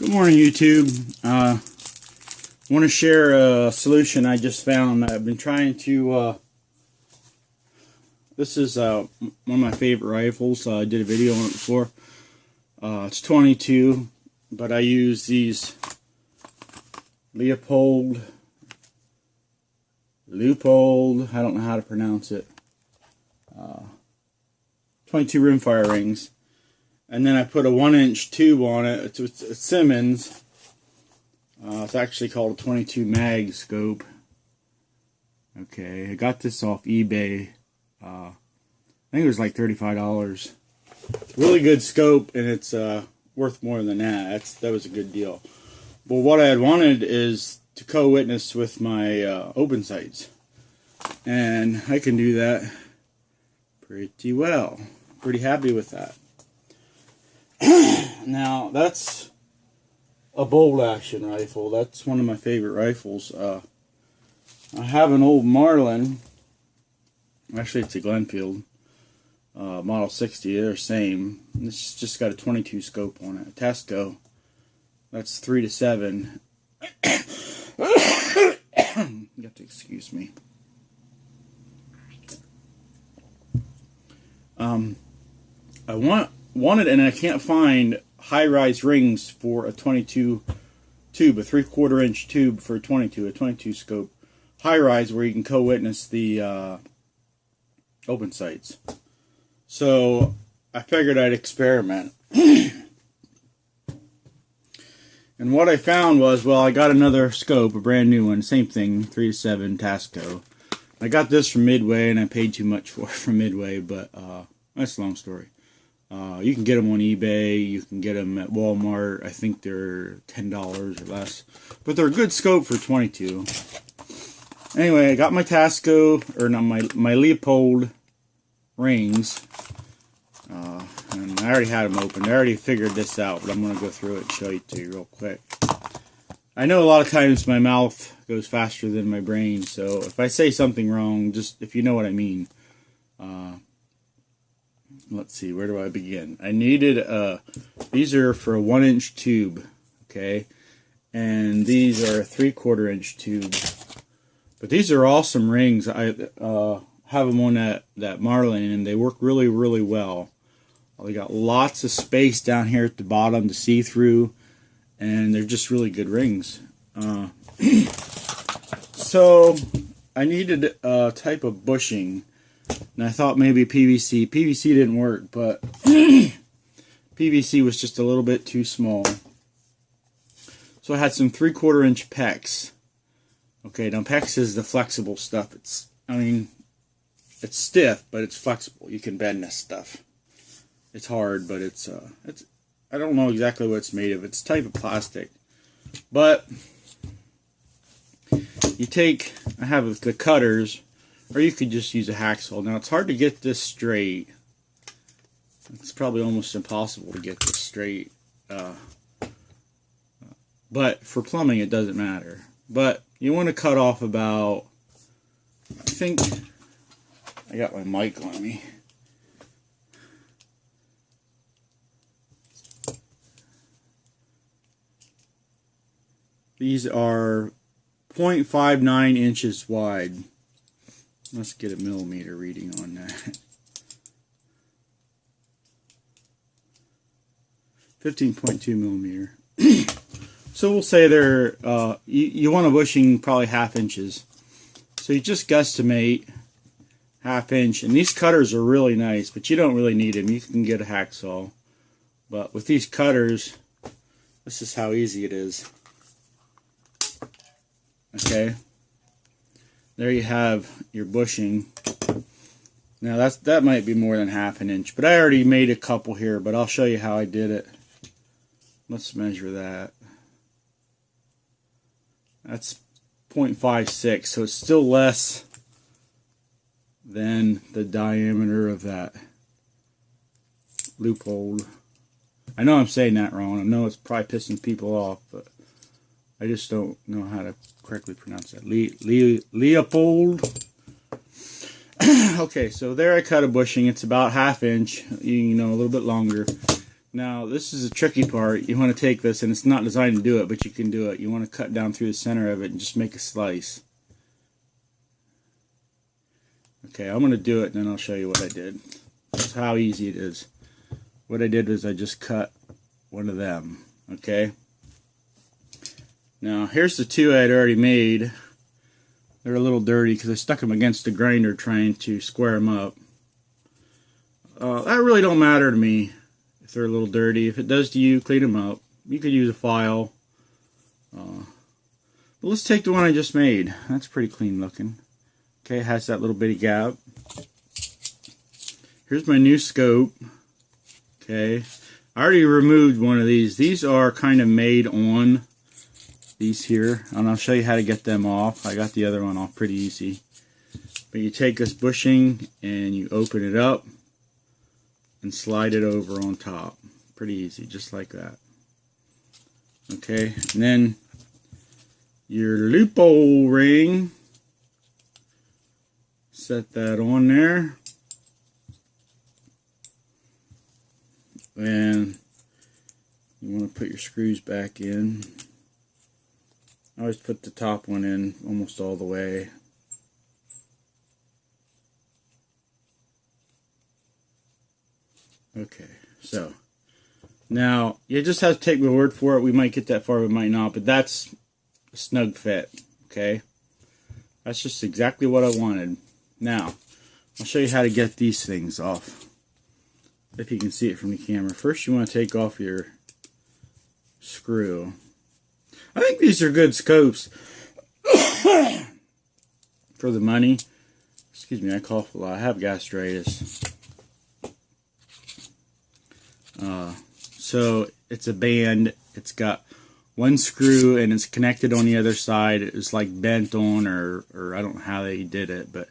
Good morning, YouTube. I want to share a solution I just found. I've been trying to, this is one of my favorite rifles. I did a video on it before. It's 22, but I use these Leupold, I don't know how to pronounce it, 22 rimfire rings. And then I put a 1-inch tube on it. It's a Simmons. It's actually called a 22 mag scope. Okay, I got this off eBay. I think it was like $35. Really good scope, and it's worth more than that. That was a good deal. But what I had wanted is to co-witness with my open sights, and I can do that pretty well. Pretty happy with that. Now, that's a bolt action rifle. That's one of my favorite rifles. I have an old Marlin. Actually, it's a Glenfield. Model 60. They're the same. This just got a 22 scope on it. A tasco. That's 3 to 7. You have to excuse me. I wanted, and I can't find high-rise rings for a 22 tube, a 3/4 inch tube for a 22 scope high-rise where you can co-witness the open sights. So I figured I'd experiment. And what I found was, well, I got another scope, a brand new one, same thing, 3 to 7 tasco. I got this from Midway, and I paid too much for it from Midway, but that's a long story. You can get them on eBay, you can get them at Walmart. I think they're $10 or less. But they're a good scope for 22. Anyway, I got my tasco, or not, my Leupold rings. And I already had them open. I already figured this out, but I'm going to go through it and show it to you real quick. I know a lot of times my mouth goes faster than my brain, so if I say something wrong, just if you know what I mean. Let's see, where do I begin? I needed, these are for a 1-inch tube, okay? And these are a 3/4 inch tube. But these are awesome rings. I have them on that Marlin, and they work really, really well. They got lots of space down here at the bottom to see through, and they're just really good rings. So, I needed a type of bushing. And I thought maybe PVC. PVC didn't work, but PVC was just a little bit too small. So I had some 3/4 inch PEX. Okay, now PEX is the flexible stuff. It's stiff, but it's flexible. You can bend this stuff. It's hard, but it's I don't know exactly what it's made of. It's a type of plastic. But you take, I have the cutters, or you could just use a hacksaw. Now, it's hard to get this straight. It's probably almost impossible to get this straight. But for plumbing, it doesn't matter. But you want to cut off about, I think, I got my mic on me. These are 0.59 inches wide. Let's get a millimeter reading on that. 15.2 millimeter. So we'll say they're, you want a bushing probably 1/2 inches. So you just guesstimate 1/2 inch. And these cutters are really nice, but you don't really need them. You can get a hacksaw. But with these cutters, this is how easy it is. Okay. There you have your bushing. Now that might be more than 1/2 inch, but I already made a couple here, but I'll show you how I did it. Let's measure that. That's 0.56, so it's still less than the diameter of that Leupold. I know I'm saying that wrong. I know it's probably pissing people off, but I just don't know how to correctly pronounce that. Leupold. Okay, so there I cut a bushing. It's about 1/2 inch, you know, a little bit longer. Now this is a tricky part. You want to take this, and it's not designed to do it, but you can do it. You want to cut down through the center of it and just make a slice. Okay, I'm going to do it and then I'll show you what I did. That's how easy it is. What I did was I just cut one of them. Okay. Now here's the two I had already made. They're a little dirty because I stuck them against the grinder trying to square them up. That really don't matter to me if they're a little dirty. If it does to you, clean them up. You could use a file. But let's take the one I just made. That's pretty clean looking. Okay, it has that little bitty gap. Here's my new scope. Okay, I already removed one of these. These are kind of made on these here, and I'll show you how to get them off. I got the other one off pretty easy. But you take this bushing and you open it up and slide it over on top. Pretty easy, just like that. Okay, and then your loophole ring, set that on there, and you want to put your screws back in. I always put the top one in almost all the way. Okay, so now you just have to take my word for it. We might get that far, we might not, but that's a snug fit. Okay, that's just exactly what I wanted. Now I'll show you how to get these things off, if you can see it from the camera. First you want to take off your screw. I think these are good scopes for the money. Excuse me, I cough a lot. I have gastritis. So it's a band. It's got one screw and it's connected on the other side. It's like bent on, or I don't know how they did it, but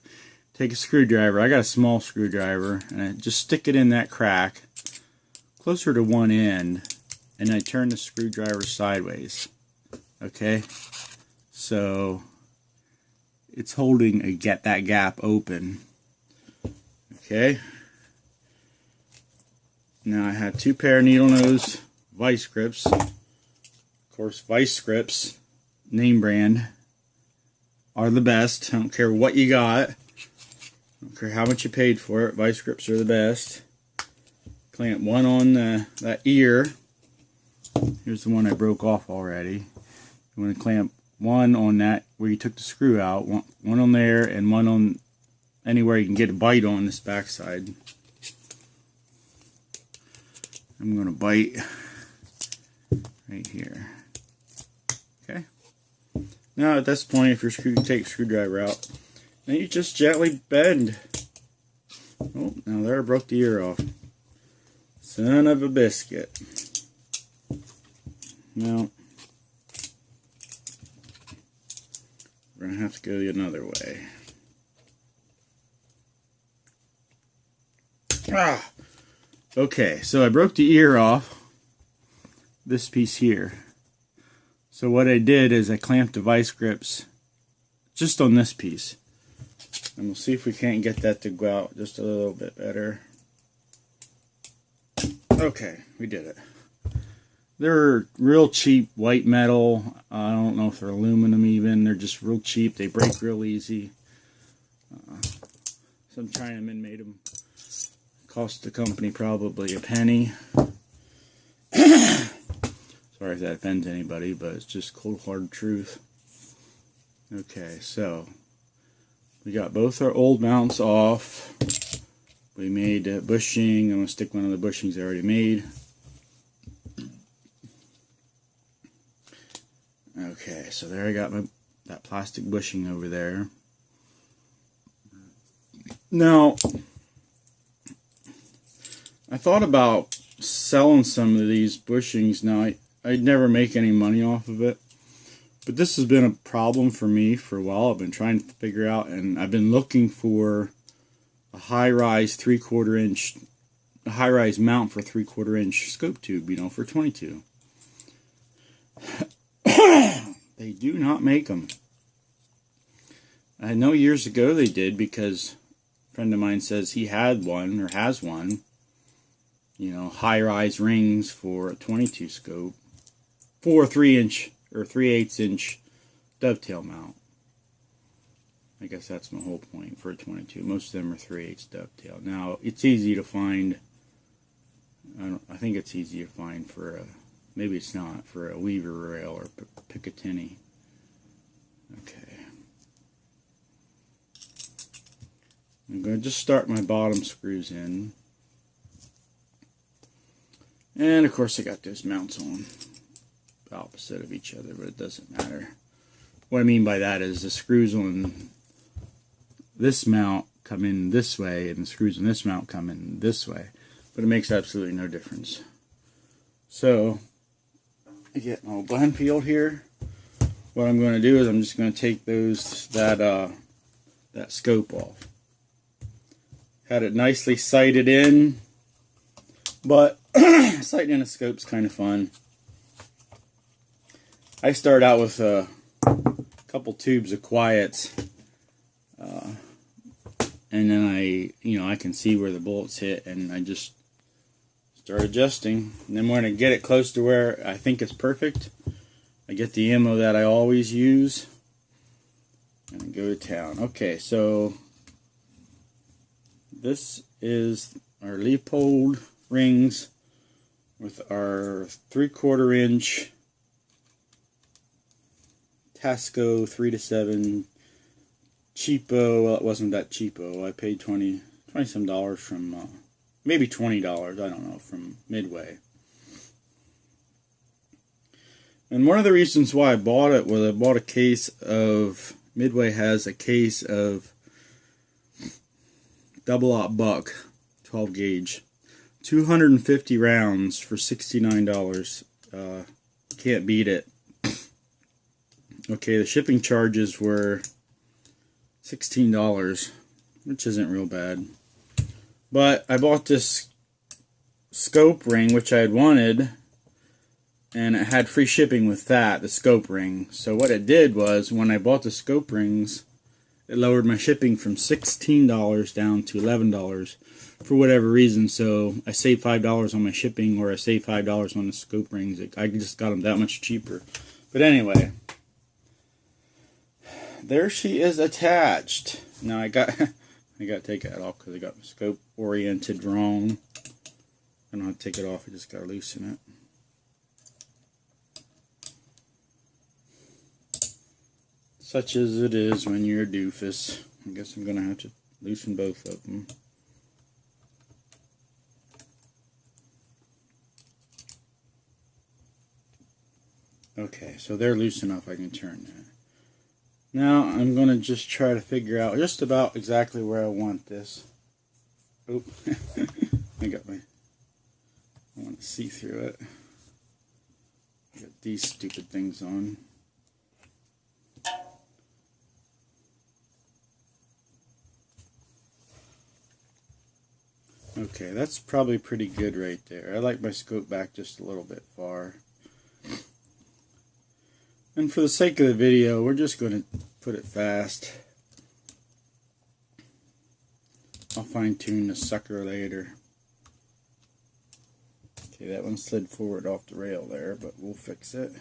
take a screwdriver. I got a small screwdriver, and I just stick it in that crack closer to one end, and I turn the screwdriver sideways. Okay, so it's holding that gap open. Okay, now I have two pair of needle nose vice grips. Of course, vice grips, name brand, are the best. I don't care what you got. I don't care how much you paid for it. Vice grips are the best. Clamp one on that ear. Here's the one I broke off already. You want to clamp one on that where you took the screw out, one on there, and one on anywhere you can get a bite on this backside. I'm going to bite right here. Okay. Now at this point, if you take the screwdriver out, then you just gently bend. Oh, now there I broke the ear off. Son of a biscuit. Now we're going to have to go another way. Ah! Okay, so I broke the ear off this piece here. So what I did is I clamped the vice grips just on this piece. And we'll see if we can't get that to go out just a little bit better. Okay, we did it. They're real cheap white metal. I don't know if they're aluminum even. They're just real cheap. They break real easy. Some Chinaman made them. Cost the company probably a penny. Sorry if that offends anybody, but it's just cold hard truth. Okay, so we got both our old mounts off. We made a bushing. I'm going to stick one of the bushings I already made. Okay, so there I got that plastic bushing over there. Now, I thought about selling some of these bushings. Now, I'd never make any money off of it, but this has been a problem for me for a while. I've been trying to figure out, and I've been looking for a high-rise 3/4 inch, a high-rise mount for 3/4 inch scope tube, you know, for 22. They do not make them. I know years ago they did, because a friend of mine says he had one or has one, you know, high-rise rings for a 22 scope for a 3-inch or 3/8 inch dovetail mount. I guess that's my whole point for a 22. Most of them are 3/8 dovetail. Now, it's easy to find. I think it's easy to find for a, maybe it's not, for a weaver rail or Picatinny. Okay. I'm going to just start my bottom screws in. And of course I got those mounts on opposite of each other, but it doesn't matter. What I mean by that is the screws on this mount come in this way and the screws on this mount come in this way, but it makes absolutely no difference. So I get my blend field here. What I'm going to do is I'm just going to take that scope off. Had it nicely sighted in, but sighting in a scope's kind of fun. I start out with a couple tubes of quiets, and then I can see where the bullets hit, and I just start adjusting. And then when I get it close to where I think it's perfect, I get the ammo that I always use, and I go to town. Okay, so this is our Leopold rings with our 3/4 inch Tasco 3-7 cheapo. Well, it wasn't that cheapo. I paid $20 some dollars from, maybe $20, I don't know, from Midway. And one of the reasons why I bought it was I bought a case of, Midway has a case of double-aught buck, 12 gauge, 250 rounds for $69. Can't beat it. Okay, the shipping charges were $16, which isn't real bad. But I bought this scope ring, which I had wanted, and it had free shipping with that, the scope ring. So what it did was, when I bought the scope rings, it lowered my shipping from $16 down to $11 for whatever reason. So I saved $5 on my shipping, or I saved $5 on the scope rings. I just got them that much cheaper. But anyway, there she is attached. Now I got to take that off because I got my scope oriented wrong. I don't have to take it off. I just got to loosen it. Such as it is when you're a doofus. I guess I'm going to have to loosen both of them. Okay, so they're loose enough I can turn that. Now I'm going to just try to figure out just about exactly where I want this. Oh, I want to see through it. Got these stupid things on. Okay, that's probably pretty good right there. I like my scope back just a little bit far. And for the sake of the video, we're just going to put it fast. I'll fine tune the sucker later. Okay, that one slid forward off the rail there, but we'll fix it.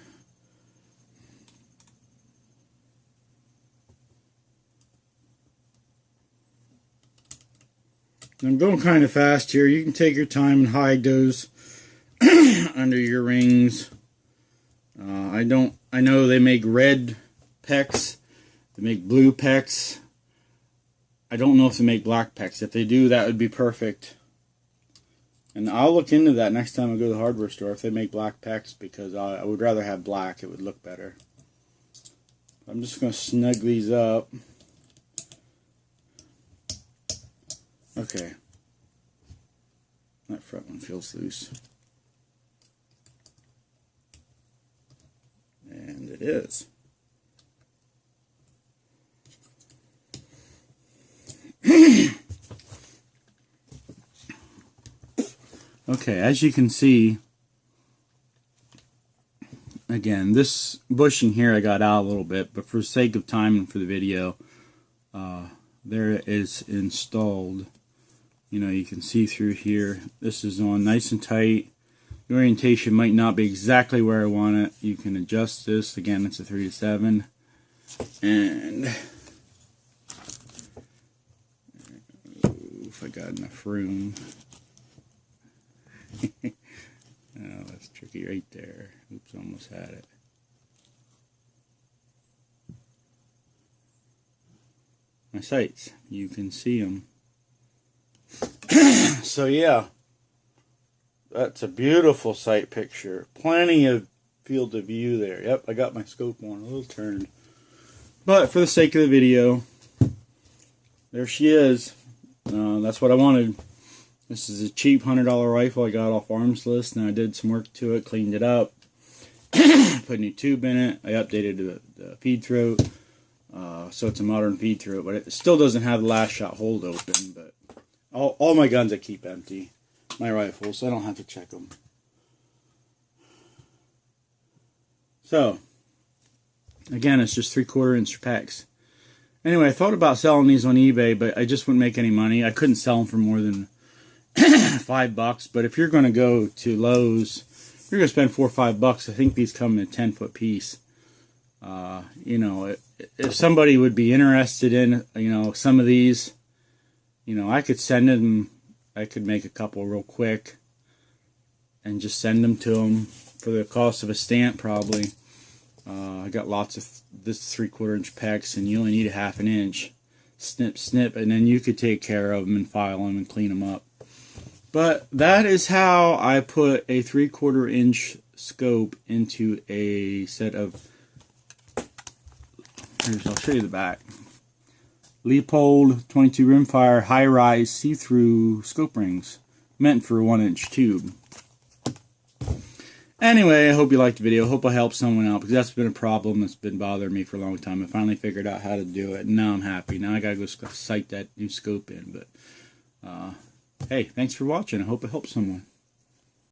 I'm going kind of fast here. You can take your time and hide those under your rings. I know they make red PEX, they make blue PEX. I don't know if they make black PEX. If they do, that would be perfect. And I'll look into that next time I go to the hardware store, if they make black PEX, because I would rather have black. It would look better. I'm just going to snug these up. Okay. That front one feels loose. And it is. Okay, as you can see, again, this bushing here I got out a little bit, but for the sake of time and for the video, there it is installed. You know, you can see through here. This is on nice and tight. The orientation might not be exactly where I want it. You can adjust this. Again, it's a 3 to 7. And if I got enough room. Oh, that's tricky right there. Oops, almost had it. My sights, you can see them. So yeah, that's a beautiful sight picture. Plenty of field of view there. Yep, I got my scope on a little turned. But for the sake of the video, there she is. That's what I wanted. This is a cheap $100 rifle I got off Arms List, and I did some work to it, cleaned it up, put a new tube in it. I updated the feed throat, so it's a modern feed throat, but it still doesn't have the last shot hold open. But all my guns I keep empty, my rifles, so I don't have to check them. So, again, it's just 3/4 inch packs. Anyway, I thought about selling these on eBay, but I just wouldn't make any money. I couldn't sell them for more than $5. But if you're going to go to Lowe's, you're going to spend $4 or $5. I think these come in a 10-foot piece. You know, if somebody would be interested in, you know, some of these, you know, I could send them. I could make a couple real quick and just send them to them for the cost of a stamp, probably. I got lots of this 3/4 inch packs, and you only need a 1/2 inch. Snip, snip, and then you could take care of them and file them and clean them up. But that is how I put a 3/4 inch scope into a set of, I'll show you the back. Leupold 22 rimfire high-rise see-through scope rings, meant for a 1-inch tube. Anyway, I hope you liked the video. I hope I helped someone out, because that's been a problem that's been bothering me for a long time. I finally figured out how to do it, and now I'm happy. Now I gotta go sight that new scope in. But hey, thanks for watching. I hope it helps someone.